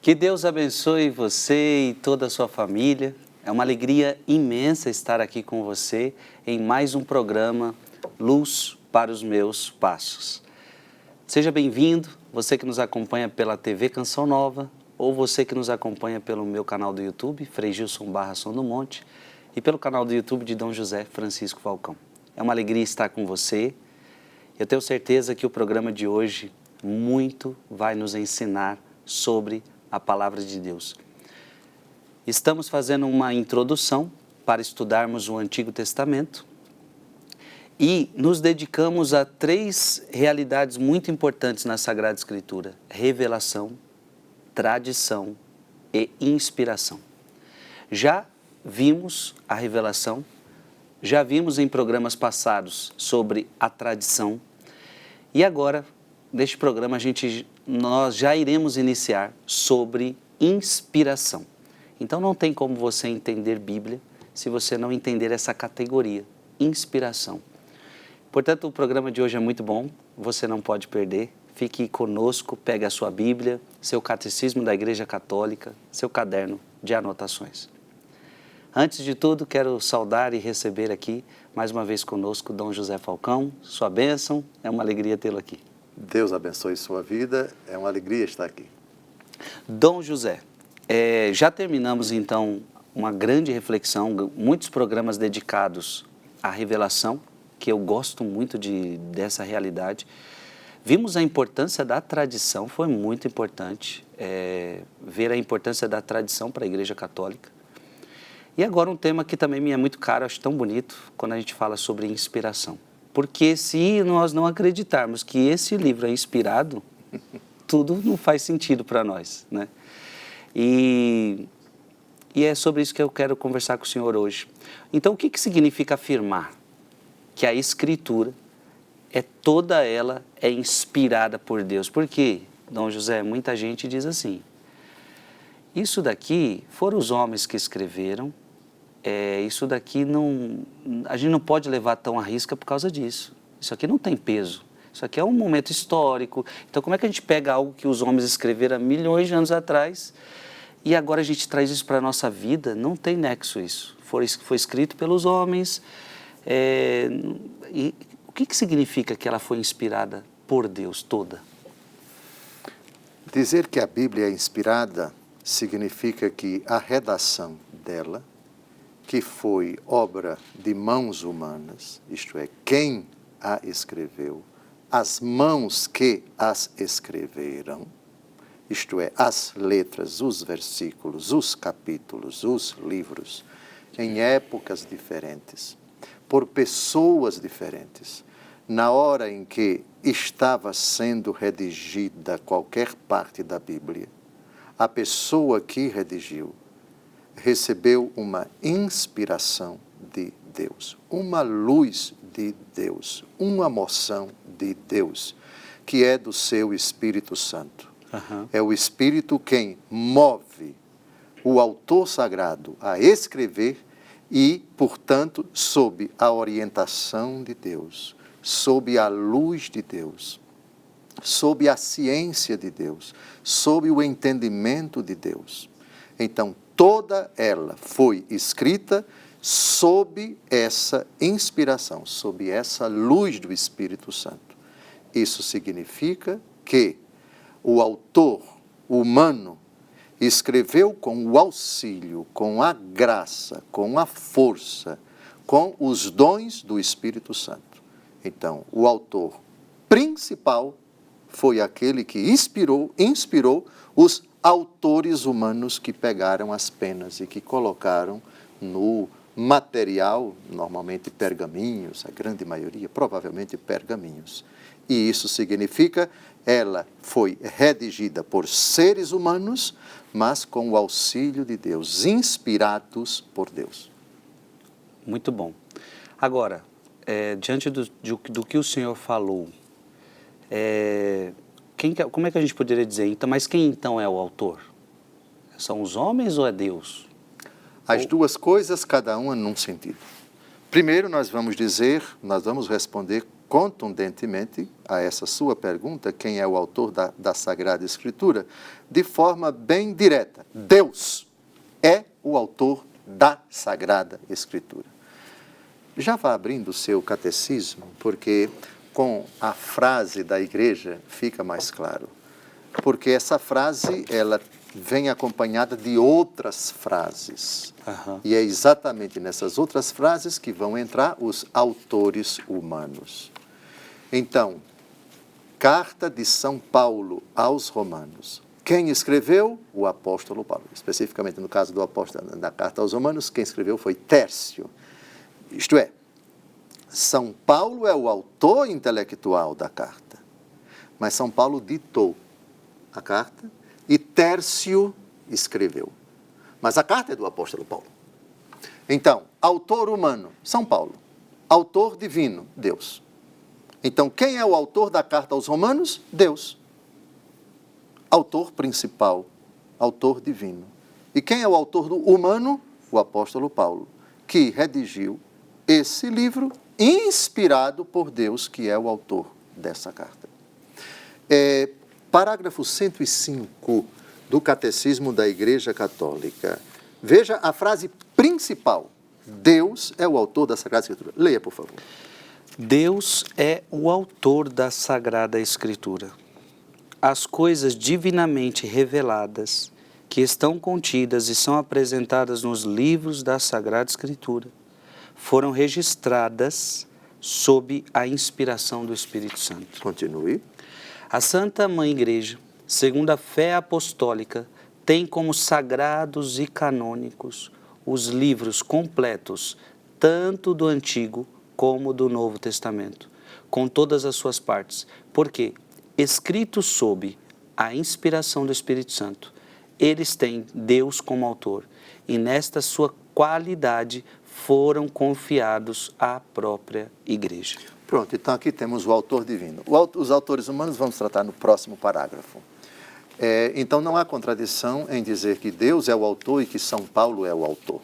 Que Deus abençoe você e toda a sua família. É uma alegria imensa estar aqui com você em mais um programa Luz para os Meus Passos. Seja bem-vindo, você que nos acompanha pela TV Canção Nova ou você que nos acompanha pelo meu canal do YouTube, Frei Gilson Barra Som do Monte, e pelo canal do YouTube de Dom José Francisco Falcão. É uma alegria estar com você. Eu tenho certeza que o programa de hoje muito vai nos ensinar sobre a Palavra de Deus. Estamos fazendo uma introdução para estudarmos o Antigo Testamento e nos dedicamos a 3 realidades muito importantes na Sagrada Escritura: revelação, tradição e inspiração. Já vimos a revelação, já vimos em programas passados sobre a tradição e agora, neste programa, nós já iremos iniciar sobre inspiração. Então não tem como você entender Bíblia se você não entender essa categoria, inspiração. Portanto, o programa de hoje é muito bom, você não pode perder. Fique conosco, pegue a sua Bíblia, seu catecismo da Igreja Católica, seu caderno de anotações. Antes de tudo, quero saudar e receber aqui, mais uma vez conosco, Dom José Falcão. Sua bênção, é uma alegria tê-lo aqui. Deus abençoe sua vida, é uma alegria estar aqui. Dom José, já terminamos então uma grande reflexão, muitos programas dedicados à revelação, que eu gosto muito dessa realidade. Vimos a importância da tradição, foi muito importante ver a importância da tradição para a Igreja Católica. E agora um tema que também me é muito caro, acho tão bonito, quando a gente fala sobre inspiração. Porque se nós não acreditarmos que esse livro é inspirado, tudo não faz sentido para nós, né? E é sobre isso que eu quero conversar com o senhor hoje. Então, o que significa afirmar que a Escritura toda ela é inspirada por Deus? Porque, Dom José, muita gente diz assim, isso daqui foram os homens que escreveram, isso daqui a gente não pode levar tão à risca por causa disso. Isso aqui não tem peso. Isso aqui é um momento histórico. Então, como é que a gente pega algo que os homens escreveram há milhões de anos atrás e agora a gente traz isso para a nossa vida? Não tem nexo isso. Foi escrito pelos homens. E o que significa que ela foi inspirada por Deus toda? Dizer que a Bíblia é inspirada significa que a redação dela, que foi obra de mãos humanas, isto é, quem a escreveu, as mãos que as escreveram, isto é, as letras, os versículos, os capítulos, os livros, em épocas diferentes, por pessoas diferentes, na hora em que estava sendo redigida qualquer parte da Bíblia, a pessoa que redigiu recebeu uma inspiração de Deus, uma luz de Deus, uma moção de Deus, que é do seu Espírito Santo. Uhum. É o Espírito quem move o autor sagrado a escrever e, portanto, sob a orientação de Deus, sob a luz de Deus, sob a ciência de Deus, sob o entendimento de Deus. Então, toda ela foi escrita sob essa inspiração, sob essa luz do Espírito Santo. Isso significa que o autor humano escreveu com o auxílio, com a graça, com a força, com os dons do Espírito Santo. Então, o autor principal foi aquele que inspirou os autores humanos que pegaram as penas e que colocaram no material, normalmente pergaminhos, a grande maioria, provavelmente pergaminhos. E isso significa, ela foi redigida por seres humanos, mas com o auxílio de Deus, inspirados por Deus. Muito bom. Agora, diante do que o senhor falou, Como é que a gente poderia dizer? Então, mas quem então é o autor? São os homens ou é Deus? As duas coisas, cada uma num sentido. Primeiro, nós vamos responder contundentemente a essa sua pergunta, quem é o autor da Sagrada Escritura, de forma bem direta. Deus é o autor da Sagrada Escritura. Já vá abrindo o seu catecismo, porque com a frase da igreja fica mais claro. Porque essa frase, ela vem acompanhada de outras frases. Uhum. E é exatamente nessas outras frases que vão entrar os autores humanos. Então, carta de São Paulo aos Romanos. Quem escreveu? O apóstolo Paulo. Especificamente no caso da carta aos Romanos, quem escreveu foi Tércio. Isto é, São Paulo é o autor intelectual da carta. Mas São Paulo ditou a carta e Tércio escreveu. Mas a carta é do apóstolo Paulo. Então, autor humano, São Paulo. Autor divino, Deus. Então, quem é o autor da carta aos Romanos? Deus. Autor principal, autor divino. E quem é o autor do humano? O apóstolo Paulo, que redigiu esse livro inspirado por Deus, que é o autor dessa carta. Parágrafo 105 do Catecismo da Igreja Católica. Veja a frase principal. Deus é o autor da Sagrada Escritura. Leia, por favor. Deus é o autor da Sagrada Escritura. As coisas divinamente reveladas que estão contidas e são apresentadas nos livros da Sagrada Escritura foram registradas sob a inspiração do Espírito Santo. Continue. A Santa Mãe Igreja, segundo a fé apostólica, tem como sagrados e canônicos os livros completos, tanto do Antigo como do Novo Testamento, com todas as suas partes, porque, escritos sob a inspiração do Espírito Santo, eles têm Deus como autor, e nesta sua qualidade foram confiados à própria Igreja. Pronto, então aqui temos o autor divino. Os autores humanos vamos tratar no próximo parágrafo. Então não há contradição em dizer que Deus é o autor e que São Paulo é o autor.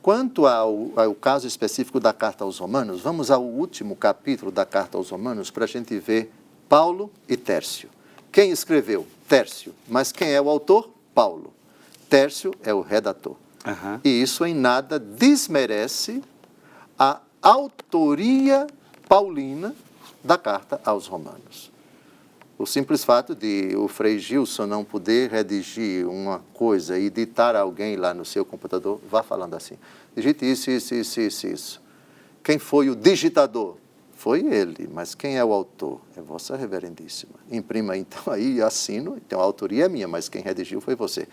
Quanto ao caso específico da carta aos Romanos, vamos ao último capítulo da carta aos Romanos para a gente ver Paulo e Tércio. Quem escreveu? Tércio. Mas quem é o autor? Paulo. Tércio é o redator. Uhum. E isso em nada desmerece a autoria paulina da carta aos Romanos. O simples fato de o Frei Gilson não poder redigir uma coisa e ditar a alguém lá no seu computador, vá falando assim, digite isso. Quem foi o digitador? Foi ele, mas quem é o autor? É Vossa Reverendíssima. Imprima então aí e assino, então a autoria é minha, mas quem redigiu foi você.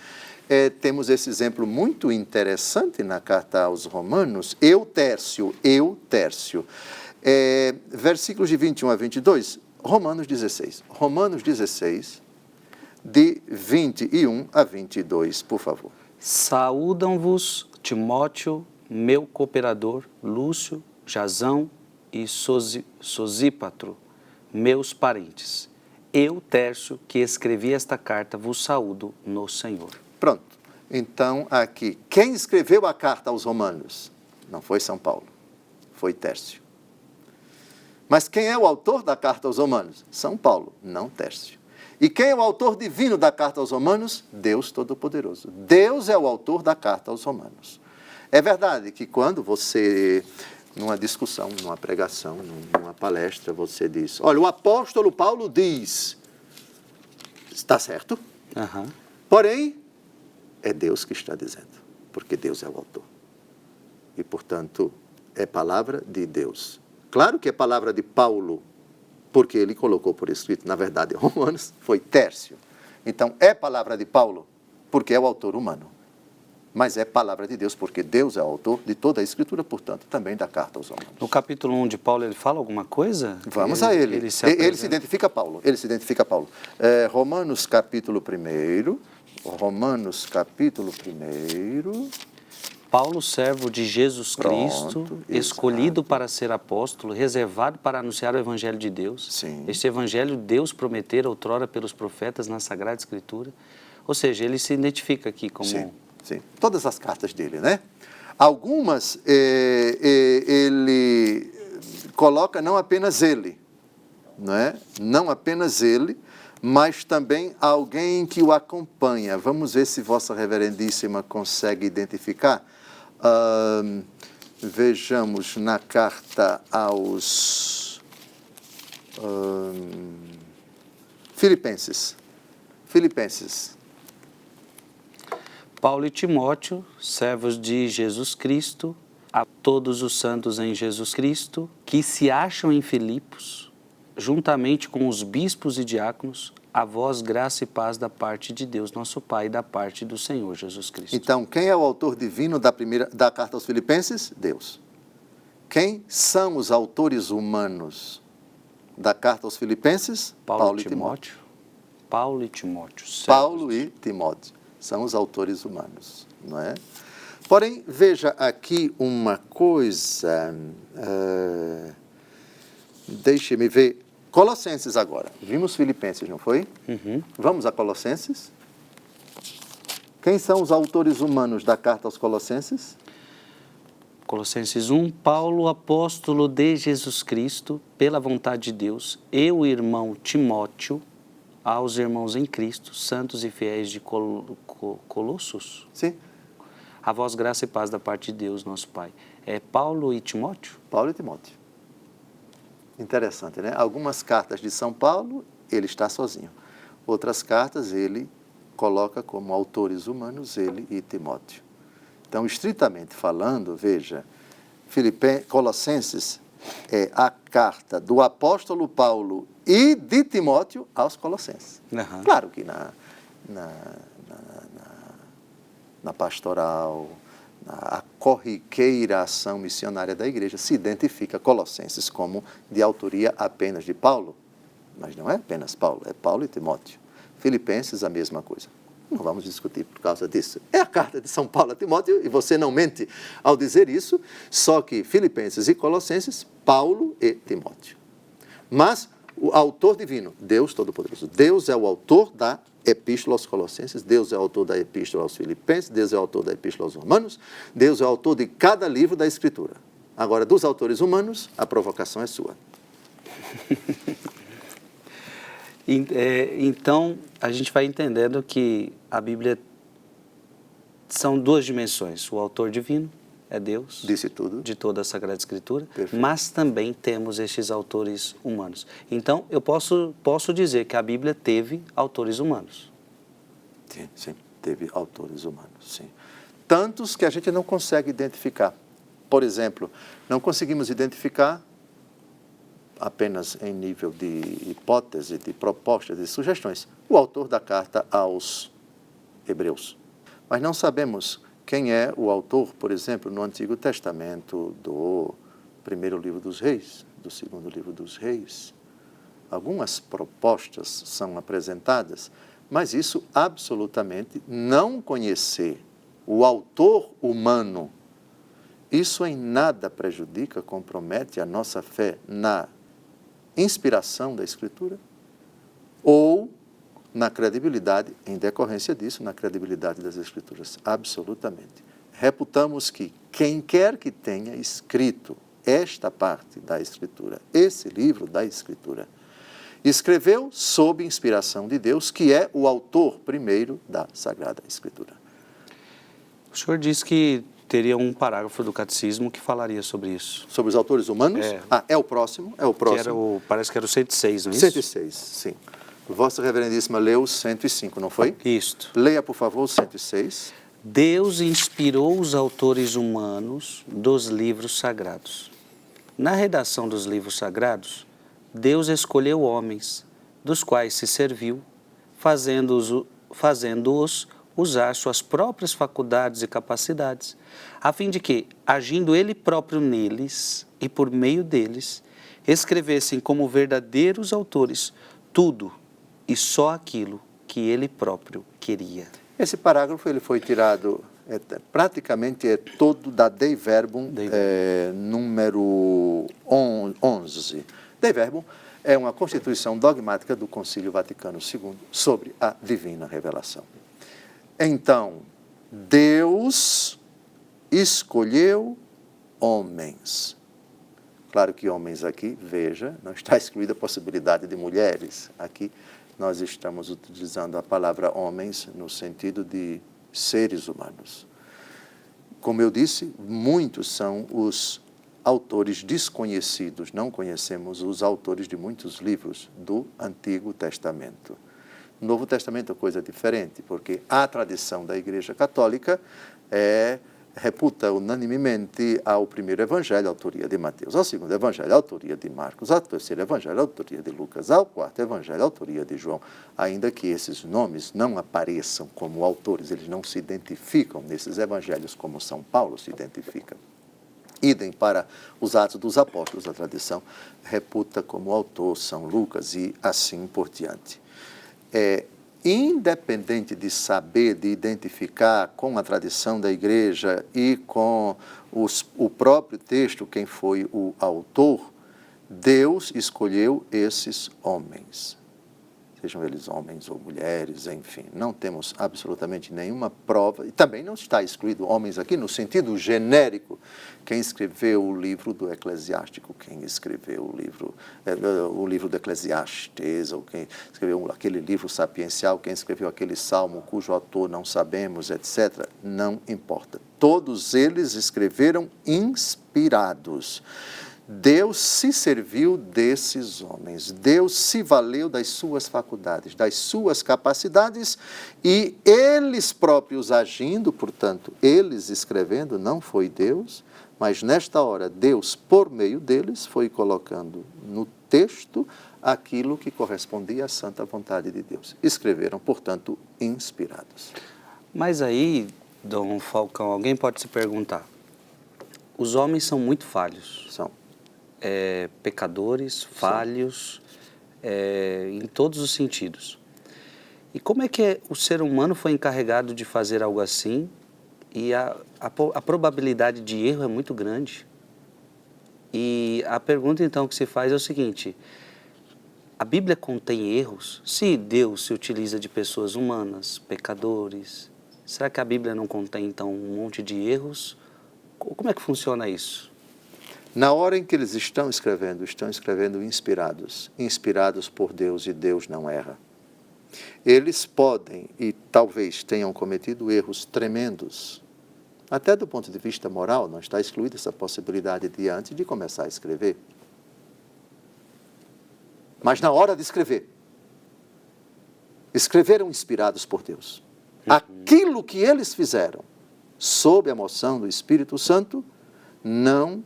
Temos esse exemplo muito interessante na carta aos Romanos, eu, Tércio. Versículos de 21 a 22, Romanos 16, de 21 a 22, por favor. Saúdam-vos, Timóteo, meu cooperador, Lúcio, Jasão e Sosípatro, meus parentes. Eu, Tércio, que escrevi esta carta, vos saúdo no Senhor. Pronto. Então, aqui, quem escreveu a carta aos Romanos? Não foi São Paulo, foi Tércio. Mas quem é o autor da carta aos Romanos? São Paulo, não Tércio. E quem é o autor divino da carta aos Romanos? Deus Todo-Poderoso. Deus é o autor da carta aos Romanos. É verdade que quando você, numa discussão, numa pregação, numa palestra, você diz, olha, o apóstolo Paulo diz, está certo? Uhum. Porém, é Deus que está dizendo, porque Deus é o autor. E, portanto, é palavra de Deus. Claro que é palavra de Paulo, porque ele colocou por escrito, na verdade, Romanos, foi Tércio. Então, é palavra de Paulo, porque é o autor humano. Mas é palavra de Deus, porque Deus é o autor de toda a Escritura, portanto, também da carta aos Romanos. No capítulo 1 de Paulo, ele fala alguma coisa? Vamos a ele. Ele se identifica Paulo. Romanos capítulo 1. Paulo, servo de Jesus Cristo, Pronto, escolhido exato. para ser apóstolo, reservado para anunciar o Evangelho de Deus. Sim. Este Evangelho Deus prometera outrora pelos profetas na Sagrada Escritura. Ou seja, ele se identifica aqui como... Sim, sim. Todas as cartas dele, né? Algumas ele coloca não apenas ele, não é? Não apenas ele, mas também alguém que o acompanha. Vamos ver se Vossa Reverendíssima consegue identificar. Vejamos na carta aos Filipenses. Paulo e Timóteo, servos de Jesus Cristo, a todos os santos em Jesus Cristo, que se acham em Filipos, juntamente com os bispos e diáconos, a vós graça e paz da parte de Deus, nosso Pai, e da parte do Senhor Jesus Cristo. Então, quem é o autor divino da carta aos Filipenses? Deus. Quem são os autores humanos da carta aos Filipenses? Paulo e Timóteo. Paulo e Timóteo. Paulo e Timóteo são os autores humanos, não é? Porém, veja aqui uma coisa, deixe-me ver, Colossenses agora. Vimos Filipenses, não foi? Uhum. Vamos a Colossenses. Quem são os autores humanos da carta aos Colossenses? Colossenses 1, Paulo, apóstolo de Jesus Cristo, pela vontade de Deus, e o irmão Timóteo, aos irmãos em Cristo, santos e fiéis de Colossos. Sim. A vós graça e paz da parte de Deus, nosso Pai. É Paulo e Timóteo? Paulo e Timóteo. Interessante, né? Algumas cartas de São Paulo, ele está sozinho. Outras cartas, ele coloca como autores humanos, ele e Timóteo. Então, estritamente falando, veja, Colossenses é a carta do apóstolo Paulo e de Timóteo aos Colossenses. Uhum. Claro que na pastoral, na corriqueira ação missionária da igreja, se identifica Colossenses como de autoria apenas de Paulo, mas não é apenas Paulo, é Paulo e Timóteo. Filipenses, a mesma coisa. Não vamos discutir por causa disso. É a carta de São Paulo a Timóteo, e você não mente ao dizer isso, só que Filipenses e Colossenses, Paulo e Timóteo. Mas o autor divino, Deus Todo-Poderoso, Deus é o autor da Epístola aos Colossenses, Deus é o autor da Epístola aos Filipenses, Deus é o autor da Epístola aos Romanos, Deus é o autor de cada livro da Escritura. Agora, dos autores humanos, a provocação é sua. Então, a gente vai entendendo que a Bíblia são duas dimensões. O autor divino é Deus, Disse tudo. de toda a Sagrada Escritura, Perfeito. mas também temos estes autores humanos. Então, eu posso dizer que a Bíblia teve autores humanos. Sim, sim, teve autores humanos, sim. Tantos que a gente não consegue identificar. Por exemplo, não conseguimos identificar apenas em nível de hipótese, de propostas, de sugestões, o autor da carta aos Hebreus. Mas não sabemos quem é o autor, por exemplo, no Antigo Testamento do primeiro livro dos Reis, do segundo livro dos Reis. Algumas propostas são apresentadas, mas isso absolutamente não conhecer o autor humano, isso em nada prejudica, compromete a nossa fé na inspiração da Escritura ou na credibilidade, em decorrência disso, na credibilidade das Escrituras. Absolutamente. Reputamos que quem quer que tenha escrito esta parte da Escritura, esse livro da Escritura, escreveu sob inspiração de Deus, que é o autor primeiro da Sagrada Escritura. O senhor disse que teria um parágrafo do Catecismo que falaria sobre isso. Sobre os autores humanos? É. É o próximo, é o próximo. Parece que era o 106, não é isso? 106, sim. Vossa Reverendíssima leu o 105, não foi? Isto. Leia, por favor, o 106. Deus inspirou os autores humanos dos livros sagrados. Na redação dos livros sagrados, Deus escolheu homens, dos quais se serviu, fazendo-os usar suas próprias faculdades e capacidades, a fim de que, agindo Ele próprio neles e por meio deles, escrevessem como verdadeiros autores tudo e só aquilo que Ele próprio queria. Esse parágrafo ele foi tirado praticamente é todo da Dei Verbum, número 11. Dei Verbum é uma constituição dogmática do Concílio Vaticano II sobre a divina revelação. Então, Deus escolheu homens. Claro que homens aqui, veja, não está excluída a possibilidade de mulheres. Aqui nós estamos utilizando a palavra homens no sentido de seres humanos. Como eu disse, muitos são os autores desconhecidos, não conhecemos os autores de muitos livros do Antigo Testamento. No Novo Testamento é coisa diferente, porque a tradição da Igreja Católica reputa unanimemente ao primeiro evangelho a autoria de Mateus, ao segundo evangelho a autoria de Marcos, ao terceiro evangelho a autoria de Lucas, ao quarto evangelho a autoria de João, ainda que esses nomes não apareçam como autores, eles não se identificam nesses evangelhos como São Paulo se identifica. Idem para os Atos dos Apóstolos, a tradição reputa como autor São Lucas e assim por diante. Independente de saber, de identificar com a tradição da igreja e com o próprio texto quem foi o autor, Deus escolheu esses homens. Sejam eles homens ou mulheres, enfim, não temos absolutamente nenhuma prova, e também não está excluído homens aqui no sentido genérico. Quem escreveu o livro do Eclesiástico, quem escreveu o livro do Eclesiastes, ou quem escreveu aquele livro sapiencial, quem escreveu aquele salmo cujo autor não sabemos, etc., não importa. Todos eles escreveram inspirados. Deus se serviu desses homens, Deus se valeu das suas faculdades, das suas capacidades e eles próprios agindo, portanto, eles escrevendo, não foi Deus, mas nesta hora Deus, por meio deles, foi colocando no texto aquilo que correspondia à santa vontade de Deus. Escreveram, portanto, inspirados. Mas aí, Dom Falcão, alguém pode se perguntar, os homens são muito falhos. São. Pecadores, falhos, em todos os sentidos. E como é que o ser humano foi encarregado de fazer algo assim e a probabilidade de erro é muito grande? E a pergunta então que se faz é o seguinte, a Bíblia contém erros? Se Deus se utiliza de pessoas humanas, pecadores, será que a Bíblia não contém então um monte de erros? Como é que funciona isso? Na hora em que eles estão escrevendo inspirados por Deus, e Deus não erra. Eles podem e talvez tenham cometido erros tremendos. Até do ponto de vista moral, não está excluída essa possibilidade de antes de começar a escrever. Mas na hora de escrever, escreveram inspirados por Deus. Aquilo que eles fizeram, sob a moção do Espírito Santo, não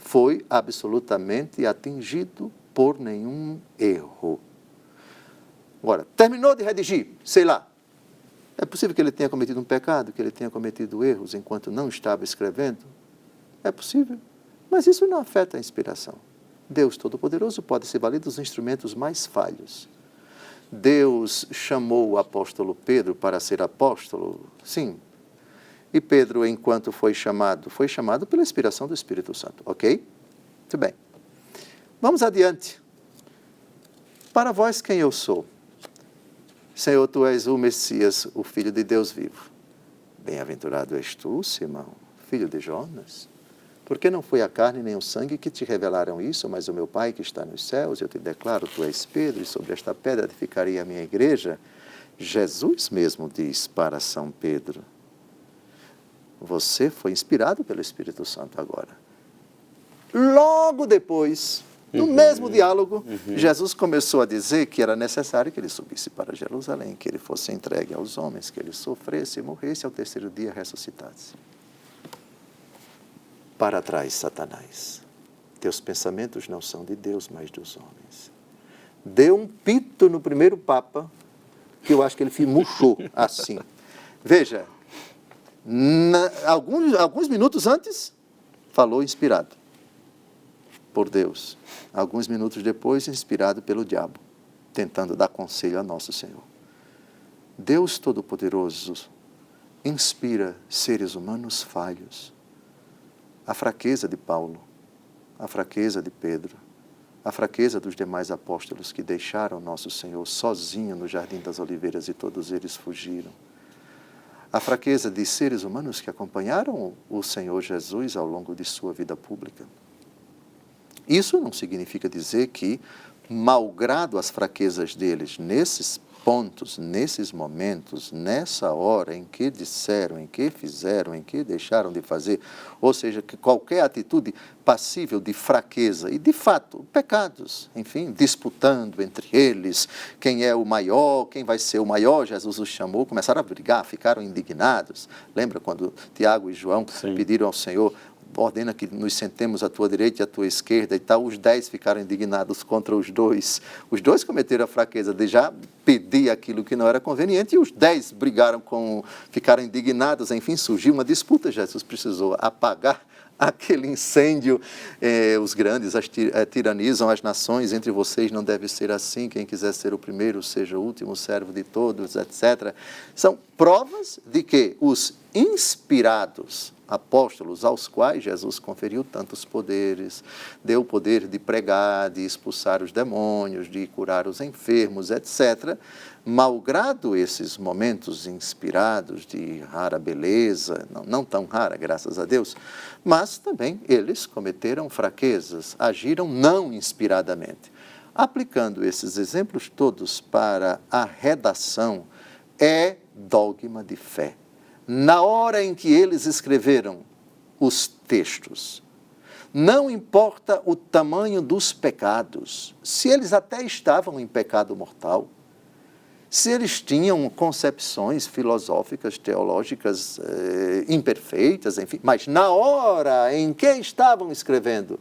foi absolutamente atingido por nenhum erro. Agora, terminou de redigir, sei lá, é possível que ele tenha cometido um pecado, que ele tenha cometido erros enquanto não estava escrevendo? É possível, mas isso não afeta a inspiração. Deus Todo-Poderoso pode se valer dos instrumentos mais falhos. Deus chamou o apóstolo Pedro para ser apóstolo? Sim. E Pedro, enquanto foi chamado pela inspiração do Espírito Santo, ok? Muito bem. Vamos adiante. Para vós, quem eu sou? Senhor, tu és o Messias, o Filho de Deus vivo. Bem-aventurado és tu, Simão, filho de Jonas. Porque não foi a carne nem o sangue que te revelaram isso, mas o meu Pai que está nos céus. Eu te declaro, tu és Pedro, e sobre esta pedra edificarei a minha igreja. Jesus mesmo diz para São Pedro, você foi inspirado pelo Espírito Santo agora. Logo depois, no mesmo diálogo, Jesus começou a dizer que era necessário que ele subisse para Jerusalém, que ele fosse entregue aos homens, que ele sofresse e morresse, ao terceiro dia ressuscitasse. Para trás, Satanás. Teus pensamentos não são de Deus, mas dos homens. Deu um pito no primeiro Papa, que eu acho que ele murchou assim. Veja, alguns minutos antes, falou inspirado por Deus. Alguns minutos depois, inspirado pelo diabo, tentando dar conselho a nosso Senhor. Deus Todo-Poderoso inspira seres humanos falhos. A fraqueza de Paulo, a fraqueza de Pedro, a fraqueza dos demais apóstolos que deixaram nosso Senhor sozinho no Jardim das Oliveiras e todos eles fugiram. A fraqueza de seres humanos que acompanharam o Senhor Jesus ao longo de sua vida pública. Isso não significa dizer que, malgrado as fraquezas deles nesses pontos, nesses momentos, nessa hora em que disseram, em que fizeram, em que deixaram de fazer, ou seja, que qualquer atitude passível de fraqueza e, de fato, pecados, enfim, disputando entre eles quem é o maior, quem vai ser o maior, Jesus os chamou, começaram a brigar, ficaram indignados. Lembra quando Tiago e João pediram ao Senhor, ordena que nos sentemos à tua direita e à tua esquerda e tal, os 10 ficaram indignados contra os dois. Os dois cometeram a fraqueza de já pedir aquilo que não era conveniente e os 10 ficaram indignados, enfim, surgiu uma disputa. Jesus precisou apagar aquele incêndio. Os grandes tiranizam as nações, entre vocês não deve ser assim, quem quiser ser o primeiro seja o último, servo de todos, etc. São provas de que os inspirados apóstolos aos quais Jesus conferiu tantos poderes, deu o poder de pregar, de expulsar os demônios, de curar os enfermos, etc., malgrado esses momentos inspirados de rara beleza, não tão rara, graças a Deus, mas também eles cometeram fraquezas, agiram não inspiradamente. Aplicando esses exemplos todos para a redação, é dogma de fé. Na hora em que eles escreveram os textos, não importa o tamanho dos pecados, se eles até estavam em pecado mortal, se eles tinham concepções filosóficas, teológicas imperfeitas, enfim, mas na hora em que estavam escrevendo,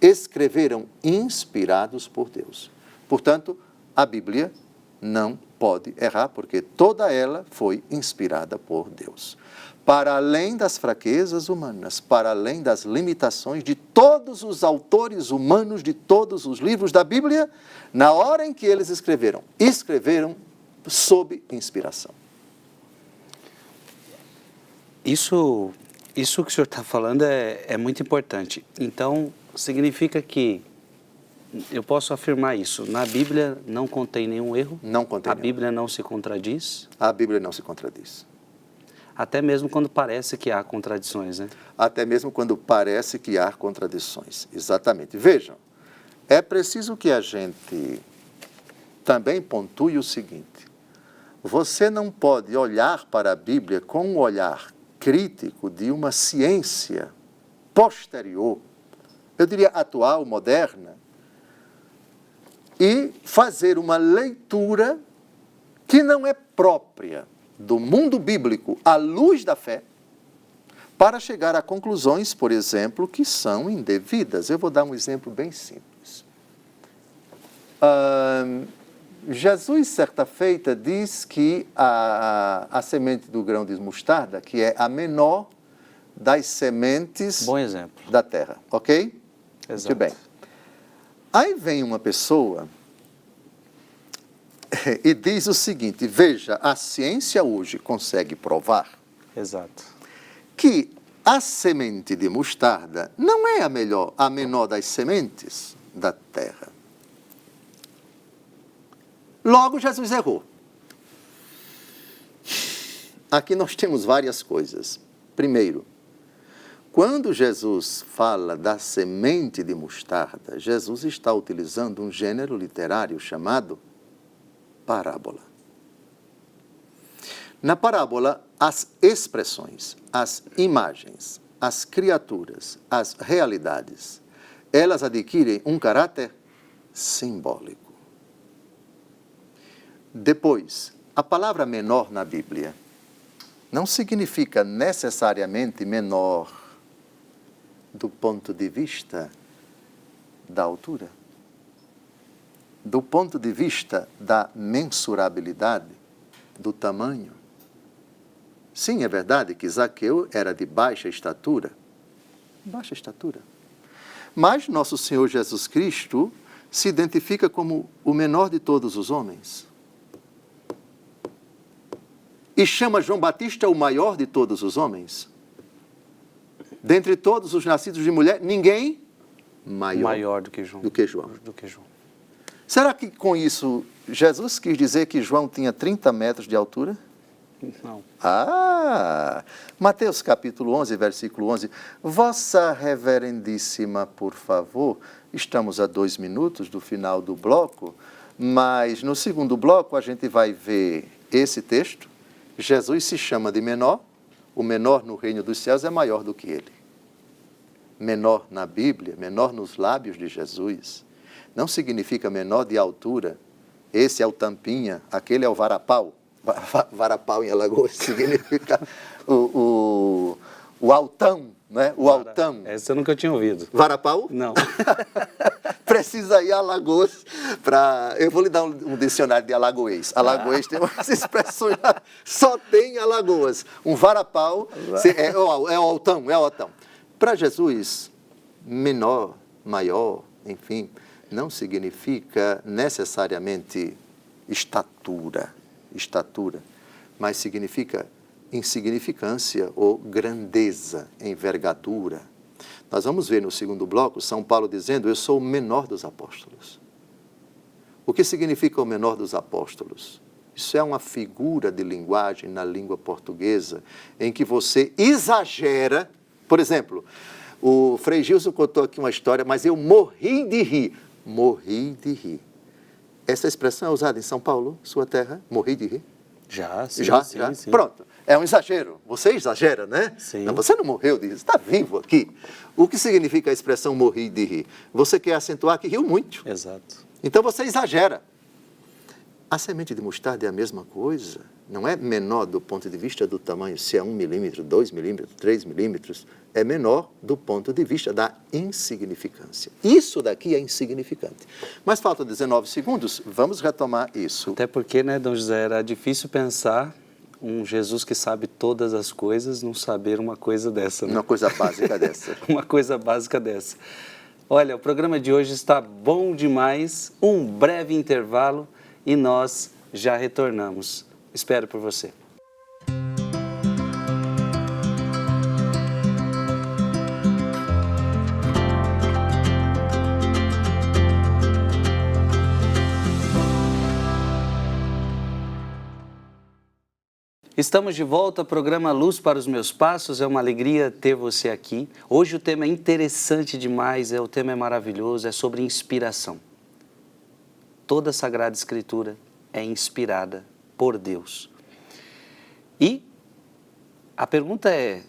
escreveram inspirados por Deus. Portanto, a Bíblia não pode errar, porque toda ela foi inspirada por Deus. Para além das fraquezas humanas, para além das limitações de todos os autores humanos de todos os livros da Bíblia, na hora em que eles escreveram sob inspiração. Isso que o senhor está falando é muito importante. Então, significa que eu posso afirmar isso. Na Bíblia não contém nenhum erro? Não contém. A Bíblia não se contradiz? A Bíblia não se contradiz. Até mesmo quando parece que há contradições, né? Até mesmo quando parece que há contradições. Exatamente. Vejam, é preciso que a gente também pontue o seguinte. Você não pode olhar para a Bíblia com um olhar crítico de uma ciência posterior, eu diria atual, moderna, e fazer uma leitura que não é própria do mundo bíblico à luz da fé, para chegar a conclusões, por exemplo, que são indevidas. Eu vou dar um exemplo bem simples. Jesus, certa feita, diz que a semente do grão de mostarda, que é a menor das sementes Bom exemplo. da terra, ok? Exato. Muito bem. Aí vem uma pessoa e diz o seguinte, veja, a ciência hoje consegue provar Exato. que a semente de mostarda não é a menor das sementes da terra. Logo, Jesus errou. Aqui nós temos várias coisas. Primeiro, quando Jesus fala da semente de mostarda, Jesus está utilizando um gênero literário chamado parábola. Na parábola, as expressões, as imagens, as criaturas, as realidades, elas adquirem um caráter simbólico. Depois, a palavra menor na Bíblia não significa necessariamente menor do ponto de vista da altura, do ponto de vista da mensurabilidade, do tamanho. Sim, é verdade que Zaqueu era de baixa estatura, mas nosso Senhor Jesus Cristo se identifica como o menor de todos os homens. e chama João Batista o maior de todos os homens. Dentre todos os nascidos de mulher, ninguém maior do que João. Do que João. Do que João. Será que com isso Jesus quis dizer que João tinha 30 metros de altura? Não. Mateus capítulo 11, versículo 11. Vossa reverendíssima, por favor, estamos a 2 minutos do final do bloco, mas no segundo bloco a gente vai ver esse texto. Jesus se chama de menor, o menor no reino dos céus é maior do que ele. Menor na Bíblia, menor nos lábios de Jesus, não significa menor de altura. Esse é o tampinha, aquele é o varapau. Varapau em Alagoas significa o altão, né? O altão. Essa eu nunca tinha ouvido. Varapau? Não. Precisa ir a Alagoas para... Eu vou lhe dar um dicionário de alagoês. Alagoês tem umas expressões, só tem em Alagoas. Um varapau é o altão, é o altão. Para Jesus, menor, maior, enfim, não significa necessariamente estatura, mas significa insignificância ou grandeza, envergadura. Nós vamos ver no segundo bloco São Paulo dizendo: eu sou o menor dos apóstolos. O que significa o menor dos apóstolos? Isso é uma figura de linguagem na língua portuguesa em que você exagera. Por exemplo, o Frei Gilson contou aqui uma história, mas eu morri de rir. Morri de rir. Essa expressão é usada em São Paulo, sua terra? Morri de rir? Já, sim. Já? Sim. Pronto. É um exagero. Você exagera, né? Sim. Não, você não morreu de rir, você está vivo aqui. O que significa a expressão morri de rir? Você quer acentuar que riu muito. Exato. Então você exagera. A semente de mostarda é a mesma coisa. Não é menor do ponto de vista do tamanho, se é 1 milímetro, 2 milímetros, 3 milímetros. É menor do ponto de vista da insignificância. Isso daqui é insignificante. Mas faltam 19 segundos, vamos retomar isso. Até porque, né, Dom José, era difícil pensar um Jesus que sabe todas as coisas, não saber uma coisa dessa. Né? Uma coisa básica dessa. Uma coisa básica dessa. Olha, o programa de hoje está bom demais. Um breve intervalo e nós já retornamos. Espero por você. Estamos de volta ao programa Luz para os Meus Passos. É uma alegria ter você aqui. Hoje o tema é interessante demais, o tema é maravilhoso, é sobre inspiração. Toda a Sagrada Escritura é inspirada por Deus. E a pergunta é,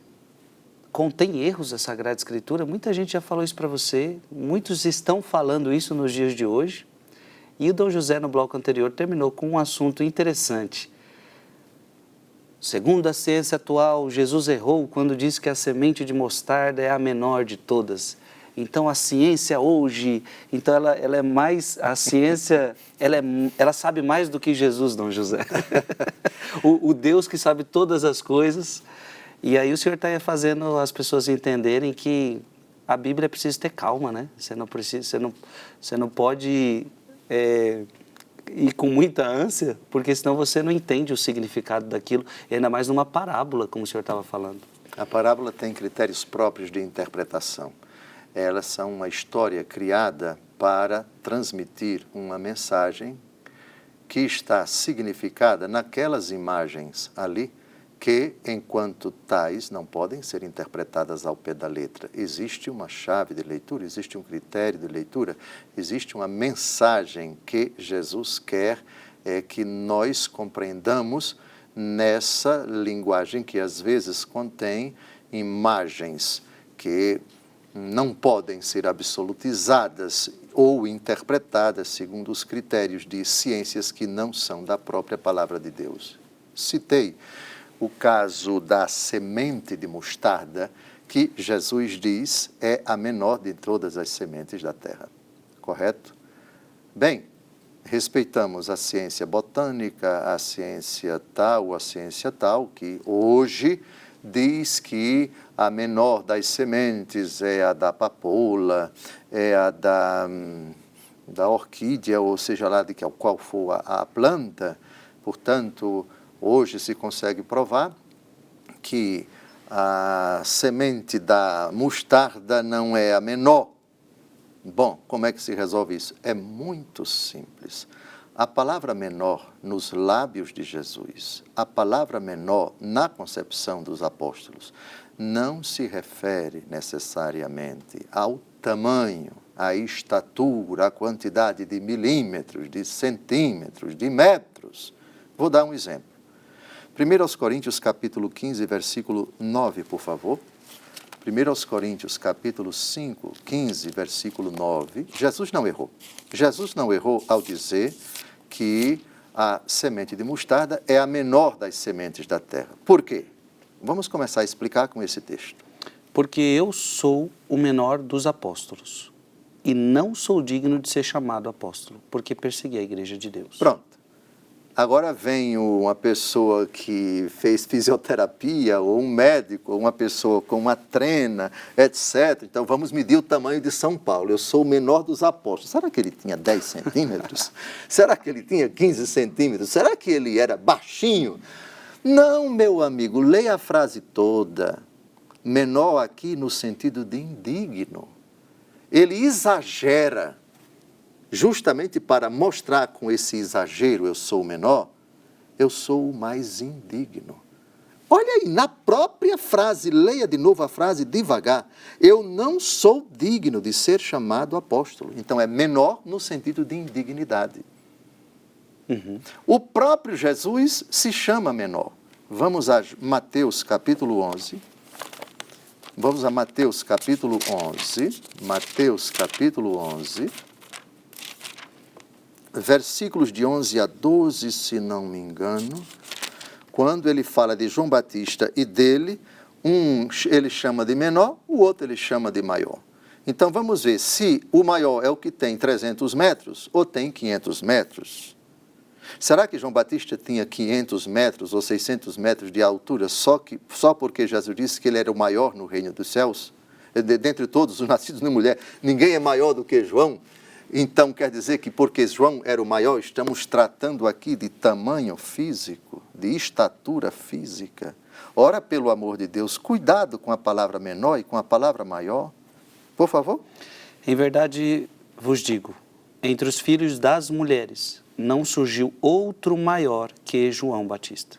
contém erros a Sagrada Escritura? Muita gente já falou isso para você, muitos estão falando isso nos dias de hoje. E o Dom José, no bloco anterior, terminou com um assunto interessante. Segundo a ciência atual, Jesus errou quando disse que a semente de mostarda é a menor de todas. Então, a ciência hoje, então ela é mais, a ciência, ela sabe mais do que Jesus, Dom José. o Deus que sabe todas as coisas. E aí o senhor está fazendo as pessoas entenderem que a Bíblia precisa ter calma, né? Você não pode ir com muita ânsia, porque senão você não entende o significado daquilo, ainda mais numa parábola, como o senhor estava falando. A parábola tem critérios próprios de interpretação. Elas são uma história criada para transmitir uma mensagem que está significada naquelas imagens ali, que, enquanto tais, não podem ser interpretadas ao pé da letra. Existe uma chave de leitura, existe um critério de leitura, existe uma mensagem que Jesus quer que nós compreendamos nessa linguagem que, às vezes, contém imagens que não podem ser absolutizadas ou interpretadas segundo os critérios de ciências que não são da própria palavra de Deus. Citei o caso da semente de mostarda, que Jesus diz é a menor de todas as sementes da terra. Correto? Bem, respeitamos a ciência botânica, a ciência tal, que hoje diz que a menor das sementes é a da papoula, é a da orquídea, ou seja lá de qual for a planta. Portanto, Hoje se consegue provar que a semente da mostarda não é a menor. Bom, como é que se resolve isso? É muito simples. A palavra menor nos lábios de Jesus, a palavra menor na concepção dos apóstolos, não se refere necessariamente ao tamanho, à estatura, à quantidade de milímetros, de centímetros, de metros. Vou dar um exemplo. 1 Coríntios capítulo 15, versículo 9, por favor. 1 Coríntios capítulo 5, 15, versículo 9. Jesus não errou. Jesus não errou ao dizer que a semente de mostarda é a menor das sementes da terra. Por quê? Vamos começar a explicar com esse texto. Porque eu sou o menor dos apóstolos e não sou digno de ser chamado apóstolo, porque persegui a igreja de Deus. Pronto. Agora vem uma pessoa que fez fisioterapia, ou um médico, ou uma pessoa com uma trena, etc. Então, vamos medir o tamanho de São Paulo. Eu sou o menor dos apóstolos. Será que ele tinha 10 centímetros? Será que ele tinha 15 centímetros? Será que ele era baixinho? Não, meu amigo, leia a frase toda. Menor aqui no sentido de indigno. Ele exagera. Justamente para mostrar com esse exagero, eu sou o menor, eu sou o mais indigno. Olha aí, na própria frase, leia de novo a frase devagar. Eu não sou digno de ser chamado apóstolo. Então, é menor no sentido de indignidade. O próprio Jesus se chama menor. Vamos a Mateus capítulo 11. Vamos a Mateus capítulo 11. Mateus capítulo 11. Versículos de 11 a 12, se não me engano, quando ele fala de João Batista e dele, um ele chama de menor, o outro ele chama de maior. Então vamos ver se o maior é o que tem 300 metros ou tem 500 metros. Será que João Batista tinha 500 metros ou 600 metros de altura só porque Jesus disse que ele era o maior no reino dos céus? Dentre todos os nascidos de mulher, ninguém é maior do que João. Então, quer dizer que porque João era o maior, estamos tratando aqui de tamanho físico, de estatura física. Ora, pelo amor de Deus, cuidado com a palavra menor e com a palavra maior. Por favor. Em verdade, vos digo, entre os filhos das mulheres não surgiu outro maior que João Batista.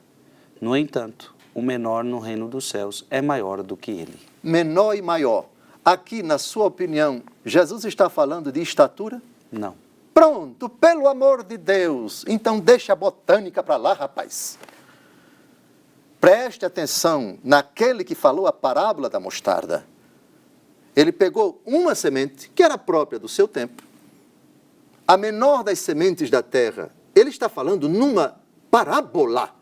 No entanto, o menor no reino dos céus é maior do que ele. Menor e maior. Aqui, na sua opinião, Jesus está falando de estatura? Não. Pronto, pelo amor de Deus. Então deixa a botânica para lá, rapaz. Preste atenção naquele que falou a parábola da mostarda. Ele pegou uma semente que era própria do seu tempo, a menor das sementes da terra. Ele está falando numa parábola.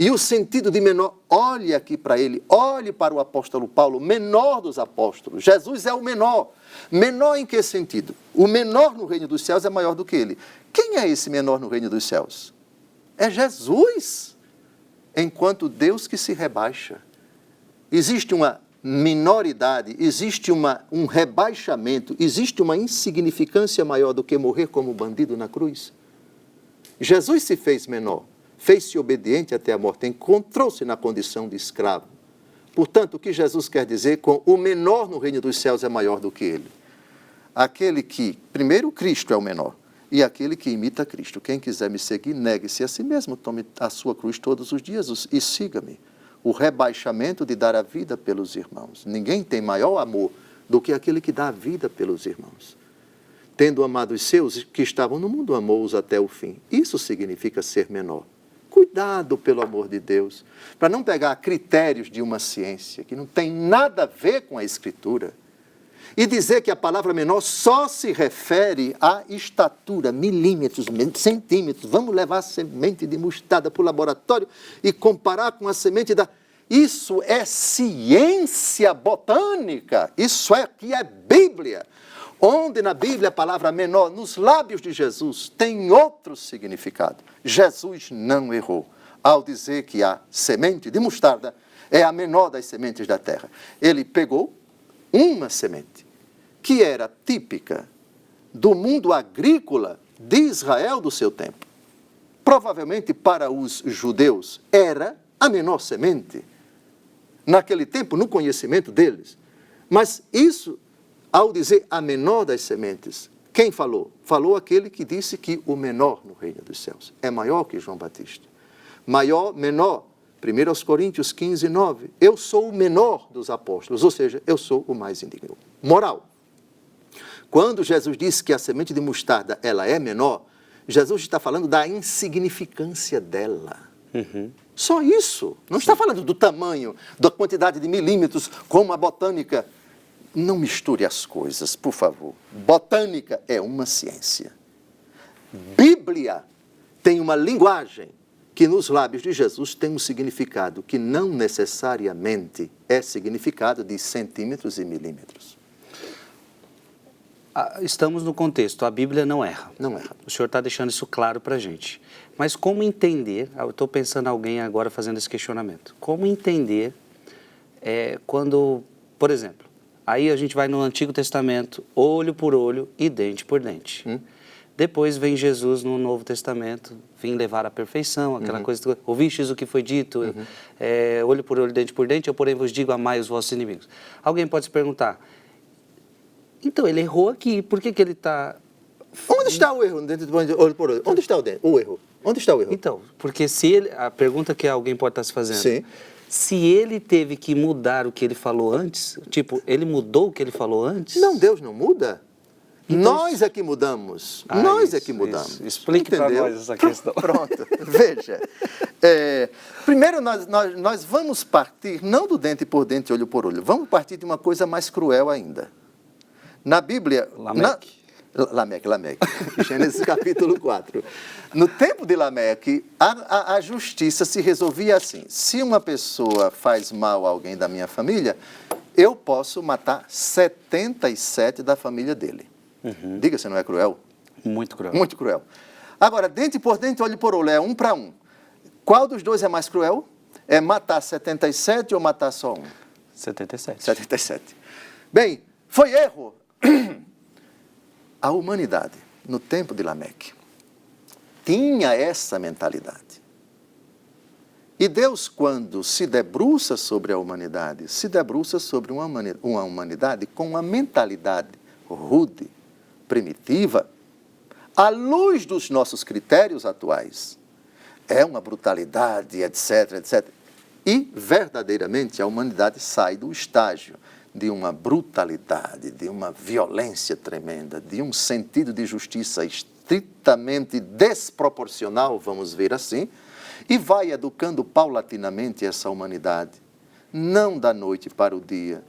E o sentido de menor, olhe aqui para ele, olhe para o apóstolo Paulo, menor dos apóstolos. Jesus é o menor. Menor em que sentido? O menor no reino dos céus é maior do que ele. Quem é esse menor no reino dos céus? É Jesus. Enquanto Deus que se rebaixa. Existe uma minoridade, existe um rebaixamento, existe uma insignificância maior do que morrer como bandido na cruz. Jesus se fez menor. Fez-se obediente até a morte, encontrou-se na condição de escravo. Portanto, o que Jesus quer dizer com o menor no reino dos céus é maior do que ele? Aquele que, primeiro, Cristo é o menor, e aquele que imita Cristo. Quem quiser me seguir, negue-se a si mesmo, tome a sua cruz todos os dias e siga-me. O rebaixamento de dar a vida pelos irmãos. Ninguém tem maior amor do que aquele que dá a vida pelos irmãos. Tendo amado os seus que estavam no mundo, amou-os até o fim. Isso significa ser menor. Cuidado, pelo amor de Deus, para não pegar critérios de uma ciência que não tem nada a ver com a Escritura e dizer que a palavra menor só se refere à estatura, milímetros, centímetros. Vamos levar a semente de mostarda para o laboratório e comparar com a semente da... Isso é ciência botânica, isso aqui é Bíblia. Onde na Bíblia a palavra menor, nos lábios de Jesus, tem outro significado. Jesus não errou ao dizer que a semente de mostarda é a menor das sementes da terra. Ele pegou uma semente que era típica do mundo agrícola de Israel do seu tempo. provavelmente para os judeus era a menor semente. Naquele tempo, no conhecimento deles. Mas isso, ao dizer a menor das sementes, quem falou? Falou aquele que disse que o menor no reino dos céus é maior que João Batista. Maior, menor. 1 Coríntios 15, 9. Eu sou o menor dos apóstolos, ou seja, eu sou o mais indigno. Moral. Quando Jesus disse que a semente de mostarda ela é menor, Jesus está falando da insignificância dela. Só isso. Não está falando do tamanho, da quantidade de milímetros, como a botânica. Não misture as coisas, por favor. Botânica é uma ciência. Bíblia tem uma linguagem que nos lábios de Jesus tem um significado que não necessariamente é significado de centímetros e milímetros. Estamos no contexto, a Bíblia não erra. Não erra. O senhor está deixando isso claro para a gente. Mas como entender, eu estou pensando em alguém agora fazendo esse questionamento, como entender quando, por exemplo, aí a gente vai no Antigo Testamento, olho por olho e dente por dente. Depois vem Jesus no Novo Testamento, vim levar a perfeição, aquela coisa, ouvistes o que foi dito, olho por olho, dente por dente, eu porém vos digo, amai os vossos inimigos. Alguém pode se perguntar, então ele errou aqui, por que ele está... Onde está o erro dentro do olho por olho? Onde está o erro? Onde está o erro? Então, porque se ele, a pergunta que alguém pode estar se fazendo, Sim. Se ele teve que mudar o que ele falou antes, tipo, ele mudou o que ele falou antes? Não, Deus não muda. Então, nós é que mudamos. Nós é que mudamos. Isso. Explique para nós essa questão. Pronto. Veja. Primeiro, nós vamos partir, não do dente por dente, olho por olho, vamos partir de uma coisa mais cruel ainda. Na Bíblia... Lameque. Gênesis capítulo 4. No tempo de Lameque, a justiça se resolvia assim. Se uma pessoa faz mal a alguém da minha família, eu posso matar 77 da família dele. Diga se não é cruel? Muito cruel. Muito cruel. Agora, dente por dente, olho por olho, é 1 para 1. Qual dos dois é mais cruel? É matar 77 ou matar só um? 77. 77. Bem, foi erro. A humanidade, no tempo de Lameque, tinha essa mentalidade. E Deus, quando se debruça sobre a humanidade, se debruça sobre uma humanidade com uma mentalidade rude, primitiva, à luz dos nossos critérios atuais. É uma brutalidade, etc, etc. E, verdadeiramente, a humanidade sai do estágio de uma brutalidade, de uma violência tremenda, de um sentido de justiça estritamente desproporcional, vamos ver assim, e vai educando paulatinamente essa humanidade, não da noite para o dia,